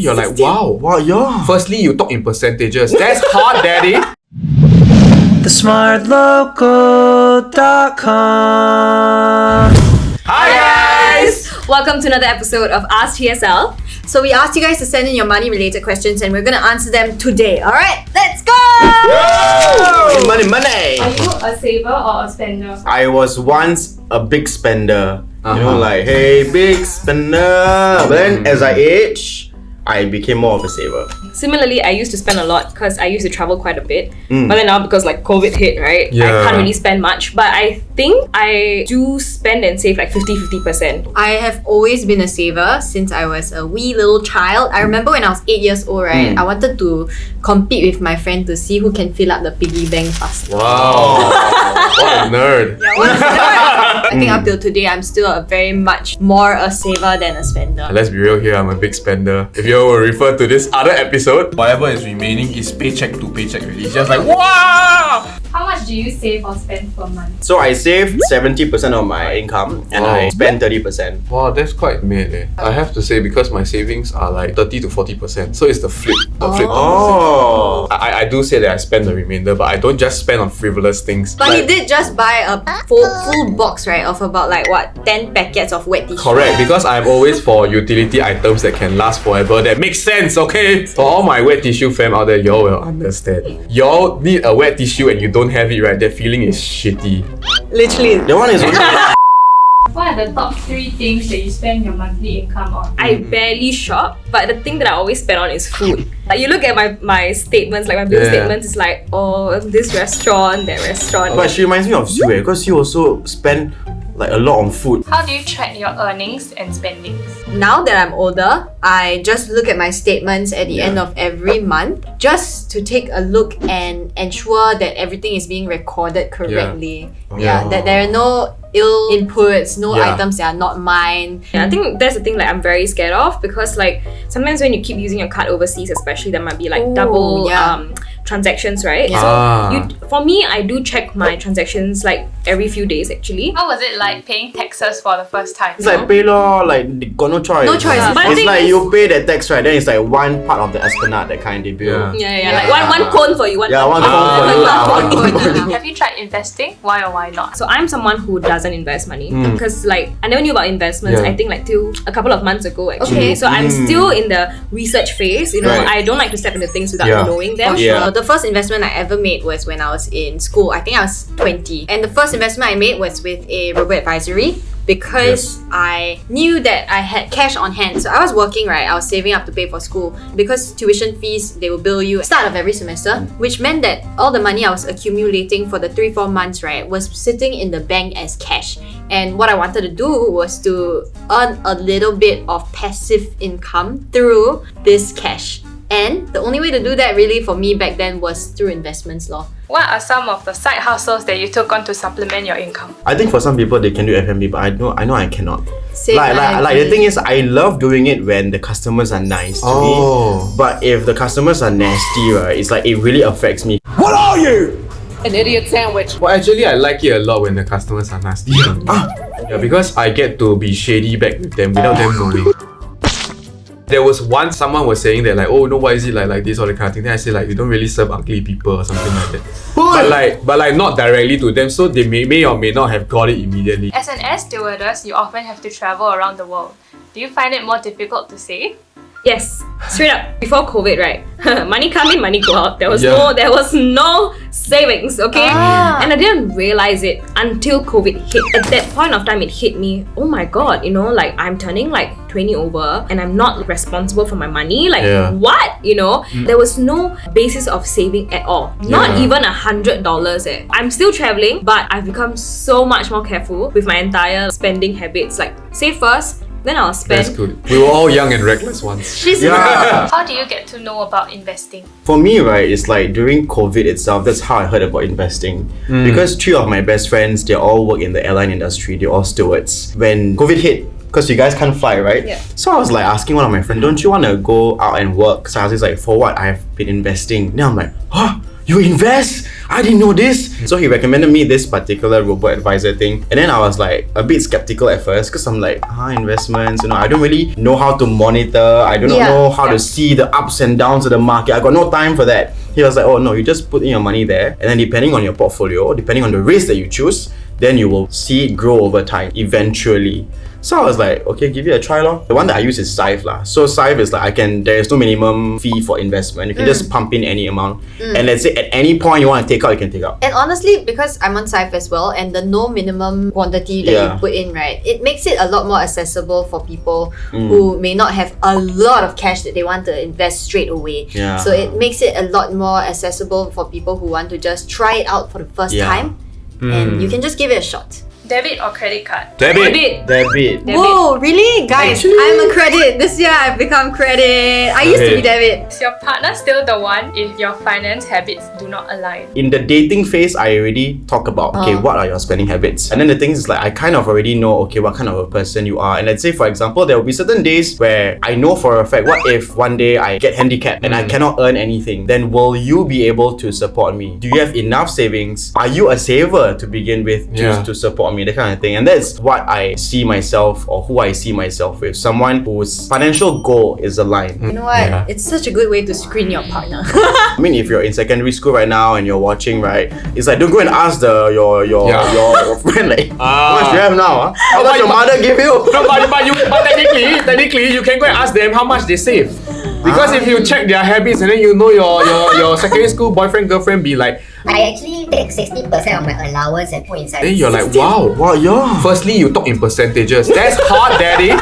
you're like, 16. wow. Yeah. Firstly, you talk in percentages. That's hot, daddy. TheSmartLocal.com. Hi guys! Welcome to another episode of AskTSL. So we asked you guys to send in your money-related questions and we're going to answer them today. Alright, let's go! Money. Are you a saver or a spender? I was once a big spender. You know, like, hey, big spender. But then as I age, I became more of a saver. Similarly, I used to spend a lot because I used to travel quite a bit. But then now because like COVID hit, right? I can't really spend much. But I think I do spend and save like 50%. I have always been a saver since I was a wee little child. I remember when I was 8 years old, right? I wanted to compete with my friend to see who can fill up the piggy bank faster. Wow. What a nerd. I think up till today, I'm still a very much more a saver than a spender. Let's be real here, I'm a big spender. If you will refer to this other episode, whatever is remaining is paycheck to paycheck really. It's just like, wow! How much do you save or spend per month? So I save 70% of my income and I spend 30%. Wow, that's quite mad eh. I have to say because my savings are like 30 to 40%. So it's the flip. Oh. I do say that I spend the remainder, but I don't just spend on frivolous things. But he did just buy a full box, right? Of about like what, 10 packets of wet tissue. Correct, because I'm always for utility items that can last forever. That makes sense, okay? For all my wet tissue fam out there, y'all will understand. Y'all need a wet tissue and you don't have it, right? That feeling is shitty. Literally. That one is What are the top 3 things that you spend your monthly income on? I barely shop, but the thing that I always spend on is food. Like you look at my statements, like my bill statements, it's like, oh, this restaurant, that restaurant. But she reminds me of Sue because she also spend like a lot on food. How do you track your earnings and spendings? Now that I'm older, I just look at my statements at the end of every month just to take a look and ensure that everything is being recorded correctly. That there are no ill inputs, no items that are not mine. I think that's the thing like I'm very scared of because like sometimes when you keep using your card overseas, especially there might be like double transactions, right? So for me, I do check my transactions like every few days actually. How was it like paying taxes for the first time? It's like pay law, like got no choice. No choice. But It's like you pay the tax, right? Then it's like one part of the esplanade that kind of bill. Like one cone for you, one Yeah, one cone. cone for you. Have you tried investing? Why or why not? So I'm someone who doesn't invest money because like I never knew about investments. I think like till a couple of months ago actually. So I'm still in the research phase. You know, I don't like to step into things without knowing them. For sure. The first investment I ever made was when I was in school. I think I was 20. And the first investment I made was with a robo-advisory because I knew that I had cash on hand. So I was working, right? I was saving up to pay for school because tuition fees, they will bill you at the start of every semester, which meant that all the money I was accumulating for the 3-4 months, right, was sitting in the bank as cash. And what I wanted to do was to earn a little bit of passive income through this cash. And the only way to do that really for me back then was through investments law. What are some of the side hustles that you took on to supplement your income? I think for some people they can do F&B, but I know I cannot. Same, Like the thing is, I love doing it when the customers are nice to me. But if the customers are nasty, right, it's like it really affects me. What are you? An idiot sandwich. Well, actually, I like it a lot when the customers are nasty. Yeah, because I get to be shady back with them without them knowing. There was once someone was saying that like, oh no, why is it like this or the kind of thing. Then I say like, you don't really serve ugly people or something like that. But like not directly to them, so they may or may not have got it immediately. As an air stewardess, you often have to travel around the world. Do you find it more difficult to save? Yes, straight up. Before COVID, right? Money come in, money go out. There was no savings, okay? And I didn't realize it until COVID hit. At that point of time, it hit me. Oh my god, you know, like I'm turning like 20 over and I'm not responsible for my money. Like what? You know, there was no basis of saving at all. Not even $100. I'm still traveling, but I've become so much more careful with my entire spending habits. Like save first. Then I'll spend. That's good. We were all young and reckless once. How do you get to know about investing? For me, right, it's like during COVID itself, that's how I heard about investing. Because 3 of my best friends, they all work in the airline industry, they're all stewards. When COVID hit, because you guys can't fly, right? Yeah. So I was like asking one of my friends, don't you want to go out and work? So I was just like, for what? I've been investing. Then I'm like, huh? You invest? I didn't know this. So he recommended me this particular robo-advisor thing. And then I was like a bit skeptical at first because I'm like, investments, I don't really know how to monitor. I do not know how to see the ups and downs of the market. I got no time for that. He was like, oh no, you just put in your money there, and then depending on your portfolio, depending on the risk that you choose, then you will see it grow over time eventually. So I was like, okay, give it a try lor. The one that I use is Syfe lah. So Syfe is like there's no minimum fee for investment. You can just pump in any amount. And let's say at any point you want to take out, you can take out. And honestly, because I'm on Syfe as well, and the no minimum quantity that you put in, right, it makes it a lot more accessible for people who may not have a lot of cash that they want to invest straight away. Yeah. So it makes it a lot more accessible for people who want to just try it out for the first time. And you can just give it a shot. Debit or credit card? Debit. Whoa, really? Guys, I'm a credit. This year I've become credit. I used to be debit. Is your partner still the one if your finance habits do not align? In the dating phase, I already talk about, what are your spending habits? And then the thing is like, I kind of already know, what kind of a person you are. And let's say, for example, there will be certain days where I know for a fact, what if one day I get handicapped and I cannot earn anything? Then will you be able to support me? Do you have enough savings? Are you a saver to begin with to support me? That kind of thing. And that's what I see myself, or who I see myself with. Someone whose financial goal is aligned. You know what? It's such a good way to screen your partner. I mean, if you're in secondary school right now and you're watching, right, it's like, don't go and ask your friend like, how much do you have now? How much your mother give you? No, but technically, you can go and ask them how much they save. Because if you check their habits and then you know your secondary school boyfriend, girlfriend be like, I actually take 60% of my allowance and put inside. then you're like, wow, yeah. Firstly, you talk in percentages. That's hard, daddy.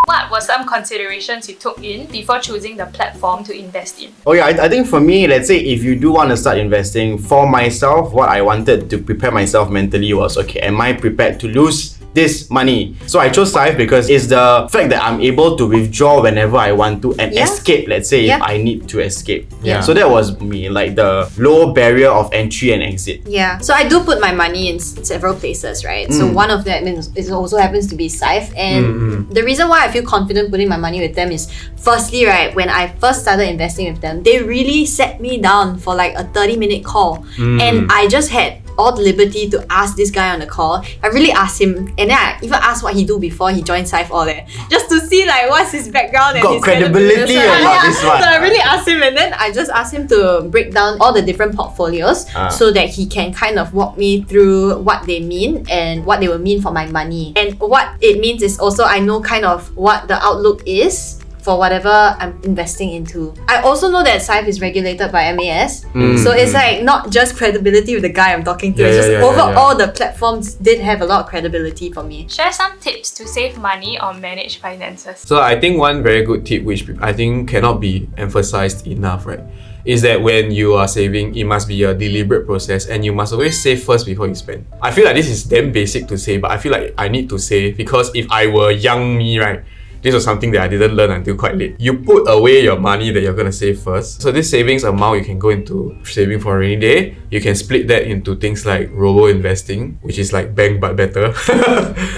What were some considerations you took in before choosing the platform to invest in? Oh yeah, I think for me, let's say if you do want to start investing, for myself, what I wanted to prepare myself mentally was, okay, am I prepared to lose this money? So I chose Syfe because it's the fact that I'm able to withdraw whenever I want to and escape, let's say, if I need to escape. So that was me, like the low barrier of entry and exit. Yeah. So I do put my money in several places, right? So one of them is also happens to be Syfe. And the reason why I feel confident putting my money with them is, firstly, right, when I first started investing with them, they really sat me down for like a 30-minute call. And I just had all the liberty to ask this guy on the call. I really asked him, and then I even asked what he do before he joined Syfe all that, just to see like what's his background and Got his credibility about this one. So I really asked him, and then I just asked him to break down all the different portfolios so that he can kind of walk me through what they mean and what they will mean for my money. And what it means is also I know kind of what the outlook is for whatever I'm investing into. I also know that Syfe is regulated by MAS. So it's like not just credibility with the guy I'm talking to. It's just overall the platforms did have a lot of credibility for me. Share some tips to save money or manage finances. So I think one very good tip, which I think cannot be emphasized enough, right, is that when you are saving, it must be a deliberate process and you must always save first before you spend. I feel like this is damn basic to say, but I feel like I need to say, because if I were young me, right, this was something that I didn't learn until quite late. You put away your money that you're gonna save first. So this savings amount, you can go into saving for a rainy day. You can split that into things like robo-investing, which is like bank but better.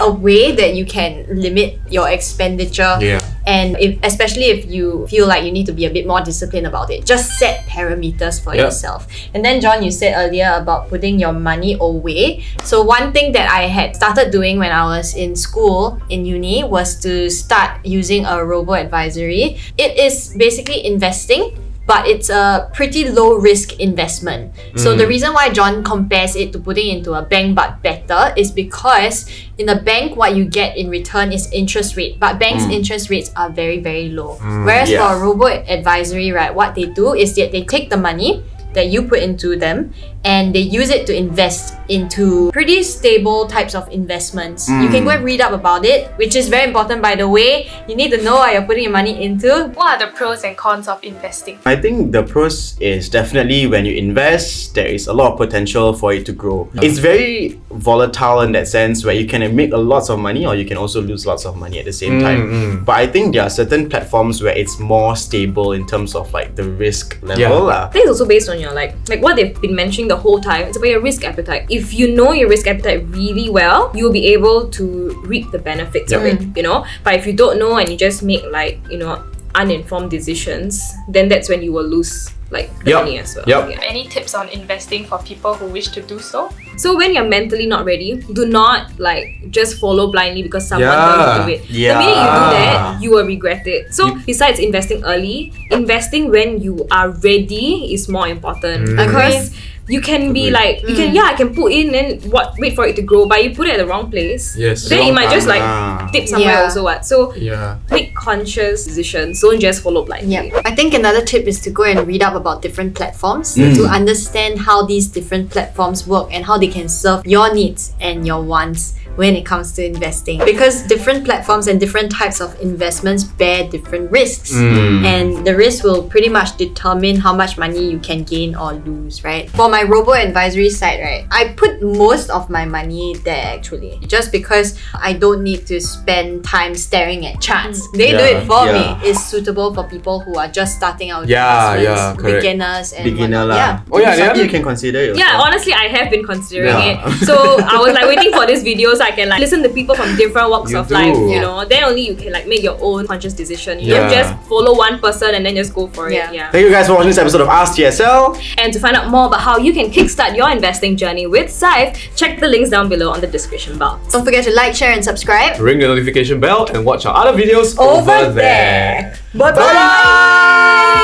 A way that you can limit your expenditure. And especially if you feel like you need to be a bit more disciplined about it, just set parameters for yourself. And then John, you said earlier about putting your money away. So one thing that I had started doing when I was in school, in uni, was to start using a robo-advisory. It is basically investing, but it's a pretty low risk investment. So the reason why John compares it to putting into a bank but better is because in a bank, what you get in return is interest rate, but banks' interest rates are very, very low. Whereas for a robo-advisory, right, what they do is that they take the money that you put into them and they use it to invest into pretty stable types of investments. You can go and read up about it, which is very important, by the way. You need to know what you're putting your money into. What are the pros and cons of investing? I think the pros is definitely when you invest, there is a lot of potential for it to grow. It's very volatile in that sense where you can make a lot of money or you can also lose lots of money at the same time. But I think there are certain platforms where it's more stable in terms of like the risk level. I think it's also based on your like what they've been mentioning the whole time. It's about your risk appetite. If you know your risk appetite really well, you'll be able to reap the benefits of it, you know. But if you don't know and you just make like, you know, uninformed decisions, then that's when you will lose like the Yep. money as well. Yep. Yeah. Any tips on investing for people who wish to do so? So when you're mentally not ready, do not like just follow blindly because someone Yeah. tells you to do it. Yeah. The minute you do that, you will regret it. So besides investing early, investing when you are ready is more important because you can be like I can put in and wait for it to grow, but you put it at the wrong place. Yes. Then it might just like Ah. dip somewhere Yeah. also what. So Yeah. make conscious decisions. Don't just follow blindly. Yeah, I think another tip is to go and read up about different platforms to understand how these different platforms work and how they can serve your needs and your wants when it comes to investing. Because different platforms and different types of investments bear different risks. And the risk will pretty much determine how much money you can gain or lose, right? For my robo-advisory side, right, I put most of my money there actually. Just because I don't need to spend time staring at charts. They do it for me. It's suitable for people who are just starting out with investments, correct. beginners and Beginner whatnot. lah. Yeah. Oh, yeah, Something yeah. you can consider yourself. Yeah, honestly, I have been considering Yeah. it. So I was like waiting for this video so I can like listen to people from different walks You of life, do. you know. Then only you can like make your own conscious decision. You Yeah. don't just follow one person and then just go for Yeah. it. Yeah. Thank you guys for watching this episode of AskTSL. And to find out more about how you can kickstart your investing journey with Saif, check the links down below on the description box. Don't forget to like, share, and subscribe. Ring the notification bell and watch our other videos over there. Bye-bye!